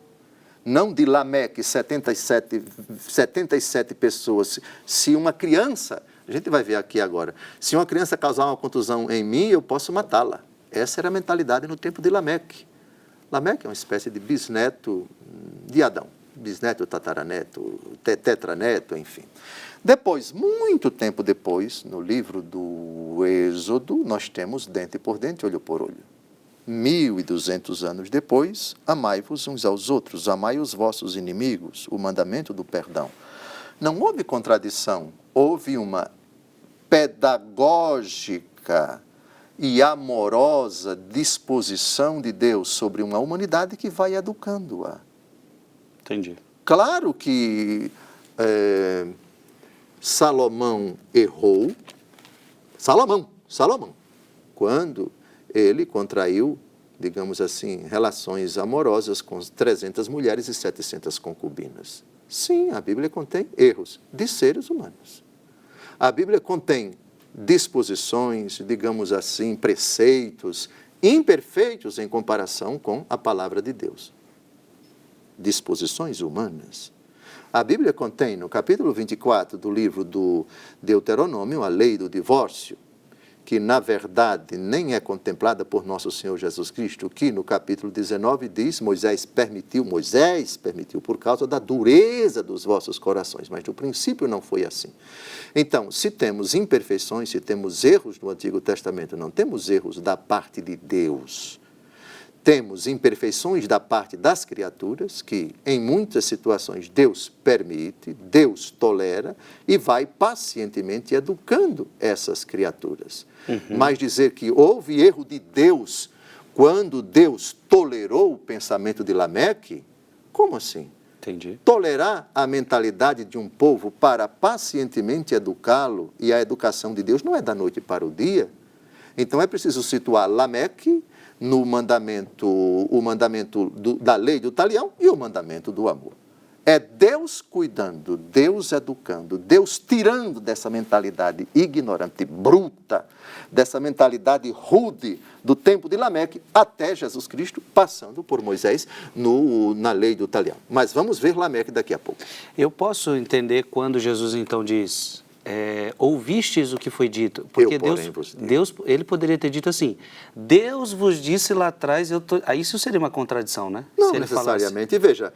não de Lameque, 77 pessoas. Se uma criança, a gente vai ver aqui agora, se uma criança causar uma contusão em mim, eu posso matá-la. Essa era a mentalidade no tempo de Lameque. Lameque é uma espécie de bisneto de Adão, bisneto, tataraneto, tetraneto, enfim. Depois, muito tempo depois, no livro do Êxodo, nós temos dente por dente, olho por olho. 1200 anos depois, amai-vos uns aos outros, amai os vossos inimigos, o mandamento do perdão. Não houve contradição, houve uma pedagógica e amorosa disposição de Deus sobre uma humanidade que vai educando-a. Entendi. Claro que Salomão errou. Salomão, quando ele contraiu, digamos assim, relações amorosas com 300 mulheres e 700 concubinas. Sim, a Bíblia contém erros de seres humanos. A Bíblia contém disposições, digamos assim, preceitos imperfeitos em comparação com a palavra de Deus. Disposições humanas. A Bíblia contém, no capítulo 24 do livro do Deuteronômio, a lei do divórcio, que na verdade nem é contemplada por nosso Senhor Jesus Cristo, que no capítulo 19 diz, Moisés permitiu por causa da dureza dos vossos corações, mas no princípio não foi assim. Então, se temos imperfeições, se temos erros no Antigo Testamento, não temos erros da parte de Deus, temos imperfeições da parte das criaturas, que em muitas situações Deus permite, Deus tolera e vai pacientemente educando essas criaturas. Mas dizer que houve erro de Deus quando Deus tolerou o pensamento de Lameque, como assim? Entendi. Tolerar a mentalidade de um povo para pacientemente educá-lo, e a educação de Deus não é da noite para o dia. Então é preciso situar Lameque no mandamento, o mandamento da lei do talião e o mandamento do amor. É Deus cuidando, Deus educando, Deus tirando dessa mentalidade ignorante, bruta, dessa mentalidade rude do tempo de Lameque até Jesus Cristo, passando por Moisés na lei do talião. Mas vamos ver Lameque daqui a pouco. Eu posso entender quando Jesus então diz, ouvistes o que foi dito? Porque Deus, ele poderia ter dito assim, Deus vos disse lá atrás, aí isso seria uma contradição, né? Não necessariamente. E veja,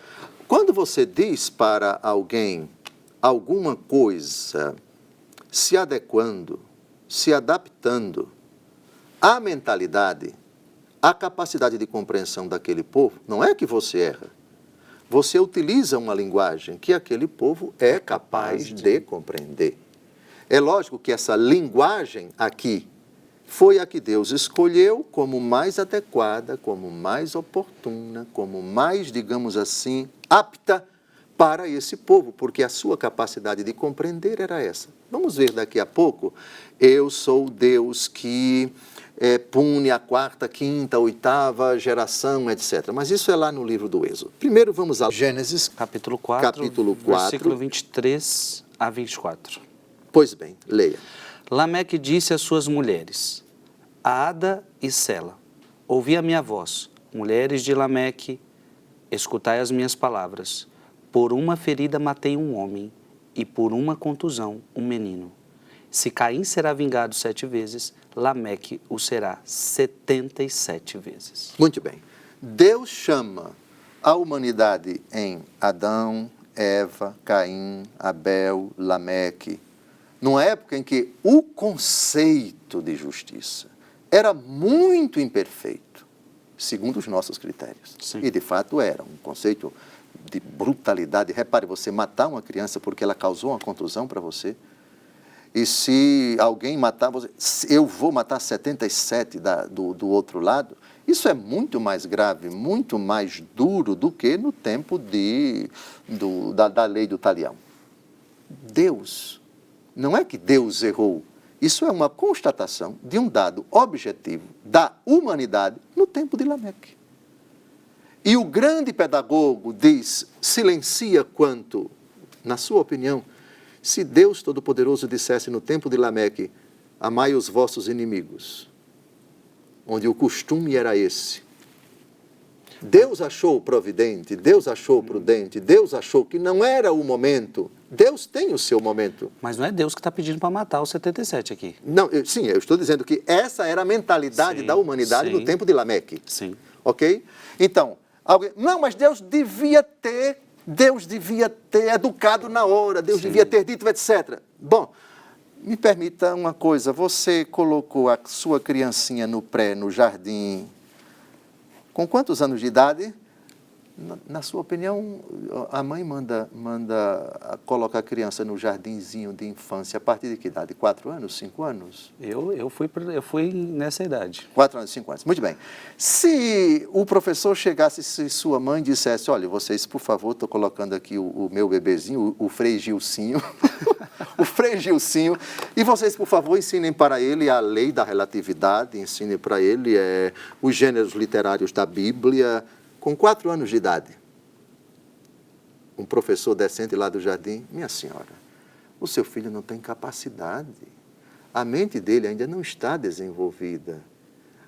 quando você diz para alguém alguma coisa se adequando, se adaptando à mentalidade, à capacidade de compreensão daquele povo, não é que você erra. Você utiliza uma linguagem que aquele povo é capaz de compreender. É lógico que essa linguagem aqui foi a que Deus escolheu como mais adequada, como mais oportuna, como mais, digamos assim, apta para esse povo, porque a sua capacidade de compreender era essa. Vamos ver daqui a pouco, eu sou o Deus que pune a quarta, quinta, oitava geração, etc. Mas isso é lá no livro do Êxodo. Primeiro vamos a Gênesis, capítulo 4, versículo 23 a 24. Pois bem, leia. Lameque disse às suas mulheres, Ada e Sela, ouvi a minha voz, mulheres de Lameque, escutai as minhas palavras. Por uma ferida matei um homem, e por uma contusão um menino. Se Caim será vingado 7 vezes, Lameque o será 77 vezes. Muito bem. Deus chama a humanidade em Adão, Eva, Caim, Abel, Lameque, numa época em que o conceito de justiça era muito imperfeito, segundo os nossos critérios. Sim. E, de fato, era um conceito de brutalidade. Repare, você matar uma criança porque ela causou uma contusão para você, e se alguém matar você, eu vou matar 77 do outro lado, isso é muito mais grave, muito mais duro do que no tempo da lei do talião. Deus, não é que Deus errou, isso é uma constatação de um dado objetivo da humanidade no tempo de Lameque. E o grande pedagogo diz, silencia quanto, na sua opinião, se Deus Todo-Poderoso dissesse no tempo de Lameque, amai os vossos inimigos, onde o costume era esse, Deus achou providente, Deus achou prudente, Deus achou que não era o momento. Deus tem o seu momento. Mas não é Deus que está pedindo para matar os 77 aqui. Não, sim, eu estou dizendo que essa era a mentalidade da humanidade no tempo de Lameque. Sim. Ok? Então, não, mas Deus devia ter educado na hora, Deus devia ter dito, etc. Bom, me permita uma coisa, você colocou a sua criancinha no jardim, com quantos anos de idade? Na sua opinião, a mãe manda colocar a criança no jardinzinho de infância a partir de que idade? 4 anos, 5 anos? Eu fui nessa idade. 4 anos, 5 anos. Muito bem. Se o professor chegasse, se sua mãe dissesse, olha, vocês, por favor, estou colocando aqui o meu bebezinho, o Frei Gilcinho, o Frei Gilcinho, e vocês, por favor, ensinem para ele a lei da relatividade, ensinem para ele os gêneros literários da Bíblia. Com 4 anos de idade, um professor decente lá do jardim, minha senhora, o seu filho não tem capacidade, a mente dele ainda não está desenvolvida.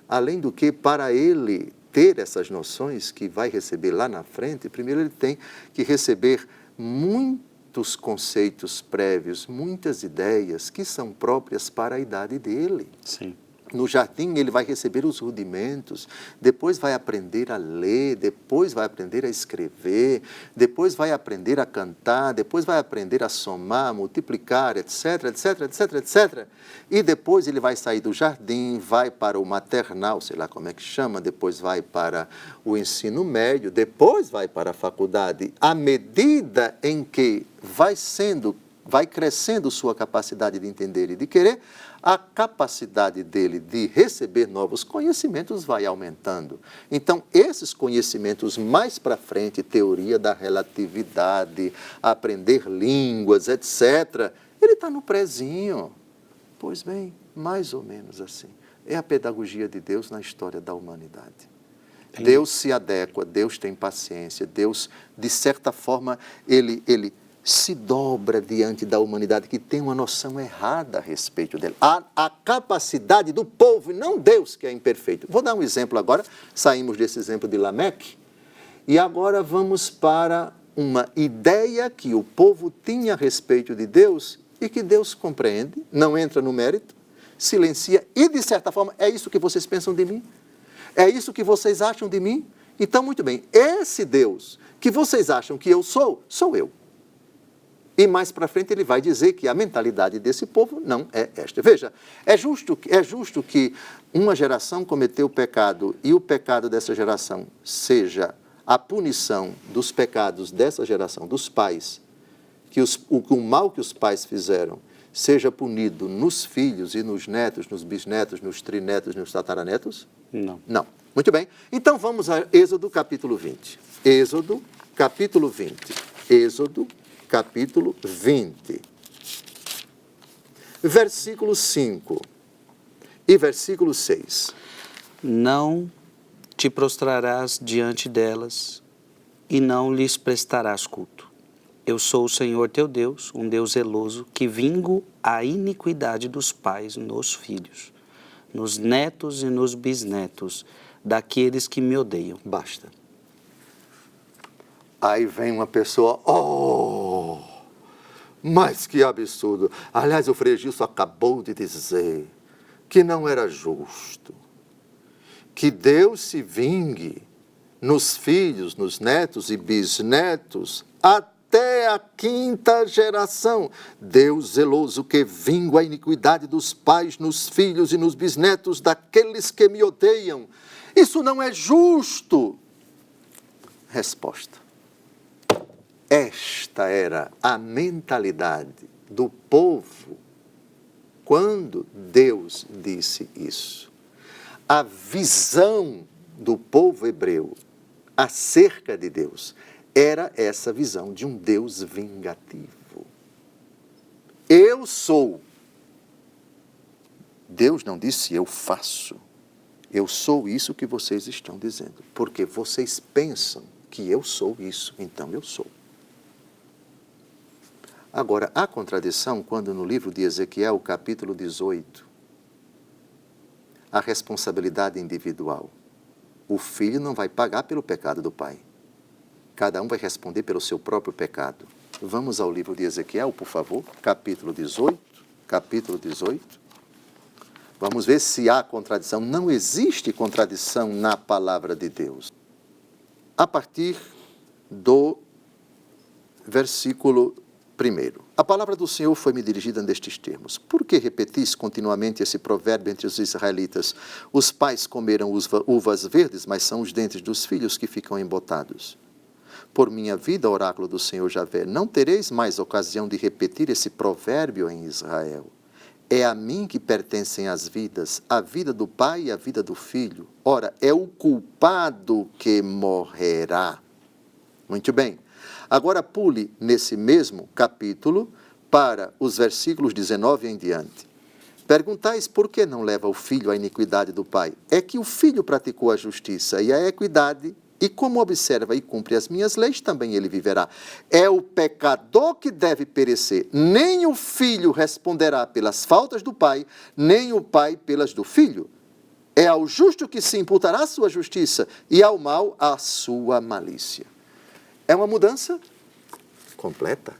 Além do que, para ele ter essas noções que vai receber lá na frente, primeiro ele tem que receber muitos conceitos prévios, muitas ideias que são próprias para a idade dele. Sim. No jardim ele vai receber os rudimentos, depois vai aprender a ler, depois vai aprender a escrever, depois vai aprender a cantar, depois vai aprender a somar, multiplicar, etc, etc, etc, etc. E depois ele vai sair do jardim, vai para o maternal, sei lá como é que chama, depois vai para o ensino médio, depois vai para a faculdade. À medida em que vai crescendo sua capacidade de entender e de querer, a capacidade dele de receber novos conhecimentos vai aumentando. Então, esses conhecimentos mais para frente, teoria da relatividade, aprender línguas, etc., ele está no prezinho. Pois bem, mais ou menos assim. É a pedagogia de Deus na história da humanidade. Deus se adequa, Deus tem paciência, Deus, de certa forma, ele se dobra diante da humanidade que tem uma noção errada a respeito dele. A capacidade do povo, e não Deus que é imperfeito. Vou dar um exemplo agora, saímos desse exemplo de Lameque, e agora vamos para uma ideia que o povo tinha a respeito de Deus e que Deus compreende, não entra no mérito, silencia, e de certa forma é isso que vocês pensam de mim? É isso que vocês acham de mim? Então, muito bem, esse Deus que vocês acham que eu sou, sou eu. E mais para frente ele vai dizer que a mentalidade desse povo não é esta. Veja, é justo que uma geração cometeu pecado e o pecado dessa geração seja a punição dos pecados dessa geração, dos pais, que o mal que os pais fizeram seja punido nos filhos e nos netos, nos bisnetos, nos trinetos, nos tataranetos? Não. Não. Muito bem. Então vamos a Êxodo capítulo 20. Êxodo capítulo 20. Êxodo capítulo 20, versículo 5 e versículo 6. Não te prostrarás diante delas e não lhes prestarás culto. Eu sou o Senhor teu Deus, um Deus zeloso, que vingo a iniquidade dos pais nos filhos, nos netos e nos bisnetos daqueles que me odeiam. Basta. Aí vem uma pessoa, mas que absurdo. Aliás, o Frei Gilson acabou de dizer que não era justo que Deus se vingue nos filhos, nos netos e bisnetos até a 5ª geração. Deus zeloso que vingo a iniquidade dos pais nos filhos e nos bisnetos daqueles que me odeiam. Isso não é justo. Resposta. Esta era a mentalidade do povo quando Deus disse isso. A visão do povo hebreu acerca de Deus era essa visão de um Deus vingativo. Eu sou. Deus não disse eu faço. Eu sou isso que vocês estão dizendo, porque vocês pensam que eu sou isso, então eu sou. Agora, há contradição quando no livro de Ezequiel, capítulo 18, a responsabilidade individual. O filho não vai pagar pelo pecado do pai. Cada um vai responder pelo seu próprio pecado. Vamos ao livro de Ezequiel, por favor, capítulo 18. Capítulo 18. Vamos ver se há contradição. Não existe contradição na palavra de Deus. A partir do versículo 1. A palavra do Senhor foi-me dirigida nestes termos. Por que repetis continuamente esse provérbio entre os israelitas? Os pais comeram uvas verdes, mas são os dentes dos filhos que ficam embotados. Por minha vida, oráculo do Senhor Javé, não tereis mais ocasião de repetir esse provérbio em Israel. É a mim que pertencem as vidas, a vida do pai e a vida do filho. Ora, é o culpado que morrerá. Muito bem. Agora pule nesse mesmo capítulo para os versículos 19 em diante. Perguntais por que não leva o filho à iniquidade do pai? É que o filho praticou a justiça e a equidade, e como observa e cumpre as minhas leis, também ele viverá. É o pecador que deve perecer. Nem o filho responderá pelas faltas do pai, nem o pai pelas do filho. É ao justo que se imputará a sua justiça, e ao mau a sua malícia. É uma mudança completa.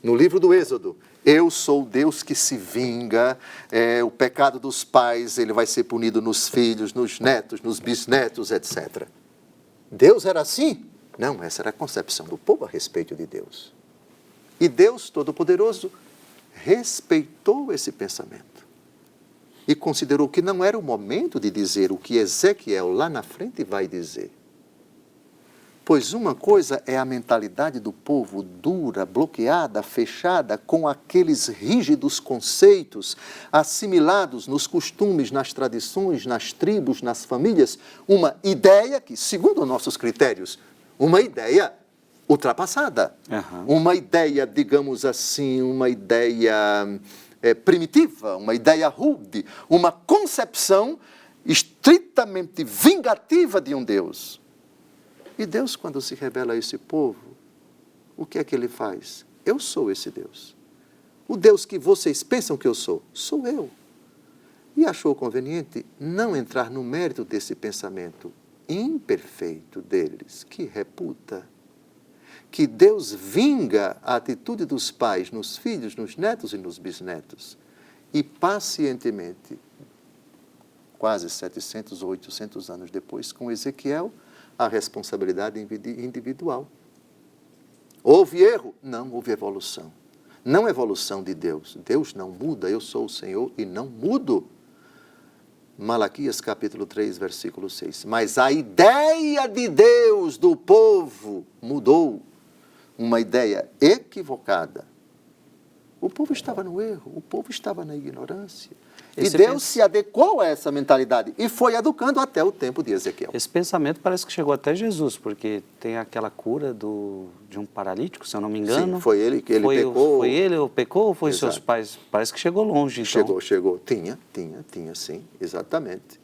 No livro do Êxodo, Eu sou o Deus que se vinga, o pecado dos pais ele vai ser punido nos filhos, nos netos, nos bisnetos, etc. Deus era assim? Não, essa era a concepção do povo a respeito de Deus. E Deus Todo-Poderoso respeitou esse pensamento e considerou que não era o momento de dizer o que Ezequiel lá na frente vai dizer. Pois uma coisa é a mentalidade do povo dura, bloqueada, fechada, com aqueles rígidos conceitos assimilados nos costumes, nas tradições, nas tribos, nas famílias, uma ideia que, segundo nossos critérios, uma ideia ultrapassada, uma ideia, digamos assim, uma ideia primitiva, uma ideia rude, uma concepção estritamente vingativa de um Deus. E Deus, quando se revela a esse povo, o que é que ele faz? Eu sou esse Deus. O Deus que vocês pensam que eu sou eu. E achou conveniente não entrar no mérito desse pensamento imperfeito deles, que reputa que Deus vinga a atitude dos pais nos filhos, nos netos e nos bisnetos. E pacientemente, quase 700 ou 800 anos depois, com Ezequiel, a responsabilidade individual. Houve erro? Não, houve evolução. Não evolução de Deus. Deus não muda, eu sou o Senhor e não mudo. Malaquias capítulo 3, versículo 6. Mas a ideia de Deus do povo mudou. Uma ideia equivocada. O povo estava no erro, o povo estava na ignorância. E Deus se adequou a essa mentalidade e foi educando até o tempo de Ezequiel. Esse pensamento parece que chegou até Jesus, porque tem aquela cura de um paralítico, se eu não me engano. Sim, foi ele que pecou. Foi ele ou pecou ou foi seus pais? Parece que chegou longe, então. Chegou. Tinha, sim, exatamente.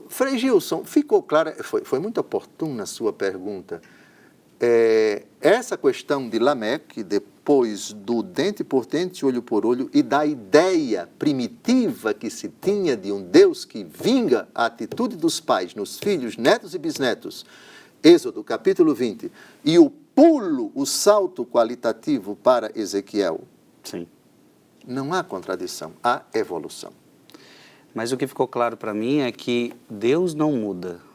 Frei Gilson, ficou claro, foi muito oportuna a sua pergunta. Essa questão de Lameque, depois do dente por dente, olho por olho, e da ideia primitiva que se tinha de um Deus que vinga a atitude dos pais nos filhos, netos e bisnetos, Êxodo capítulo 20, e o pulo, o salto qualitativo para Ezequiel. Sim. Não há contradição, há evolução. Mas o que ficou claro para mim é que Deus não muda.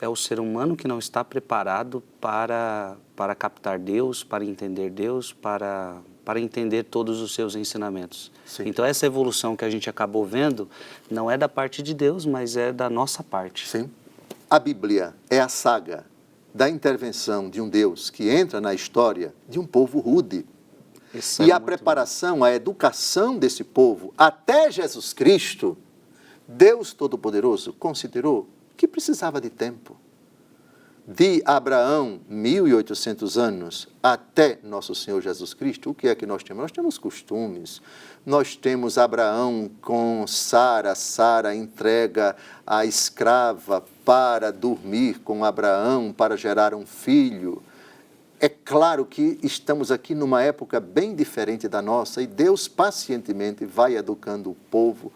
É o ser humano que não está preparado para captar Deus, para entender Deus, para entender todos os seus ensinamentos. Sim. Então essa evolução que a gente acabou vendo não é da parte de Deus, mas é da nossa parte. Sim. A Bíblia é a saga da intervenção de um Deus que entra na história de um povo rude. E a preparação, a educação desse povo até Jesus Cristo, Deus Todo-Poderoso considerou que precisava de tempo. De Abraão, 1.800 anos, até nosso Senhor Jesus Cristo, o que é que nós temos? Nós temos costumes. Nós temos Abraão com Sara. Sara entrega a escrava para dormir com Abraão, para gerar um filho. É claro que estamos aqui numa época bem diferente da nossa e Deus pacientemente vai educando o povo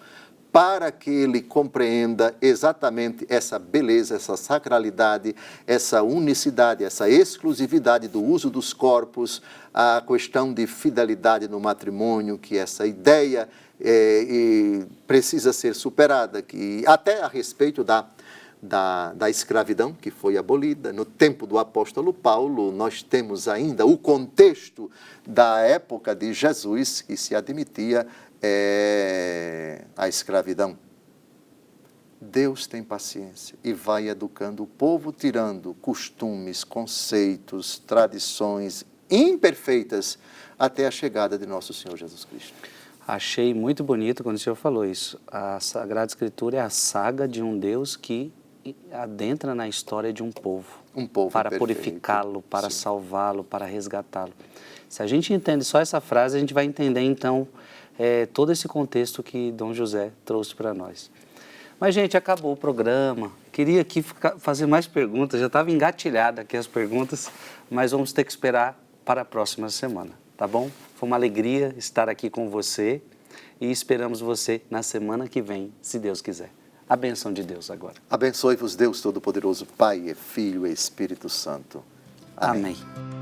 para que ele compreenda exatamente essa beleza, essa sacralidade, essa unicidade, essa exclusividade do uso dos corpos, a questão de fidelidade no matrimônio, que essa ideia precisa ser superada, que até a respeito da escravidão, que foi abolida. No tempo do apóstolo Paulo, nós temos ainda o contexto da época de Jesus, que se admitia a escravidão. Deus tem paciência e vai educando o povo, tirando costumes, conceitos, tradições imperfeitas até a chegada de nosso Senhor Jesus Cristo. Achei muito bonito quando o senhor falou isso. A Sagrada Escritura é a saga de um Deus que adentra na história de um povo para purificá-lo, para salvá-lo, para resgatá-lo. Se a gente entende só essa frase, a gente vai entender então todo esse contexto que Dom José trouxe para nós. Mas, gente, acabou o programa. Queria aqui fazer mais perguntas, já estava engatilhada aqui as perguntas, mas vamos ter que esperar para a próxima semana, tá bom? Foi uma alegria estar aqui com você e esperamos você na semana que vem, se Deus quiser. A bênção de Deus agora. Abençoe-vos Deus Todo-Poderoso, Pai, Filho e Espírito Santo. Amém. Amém.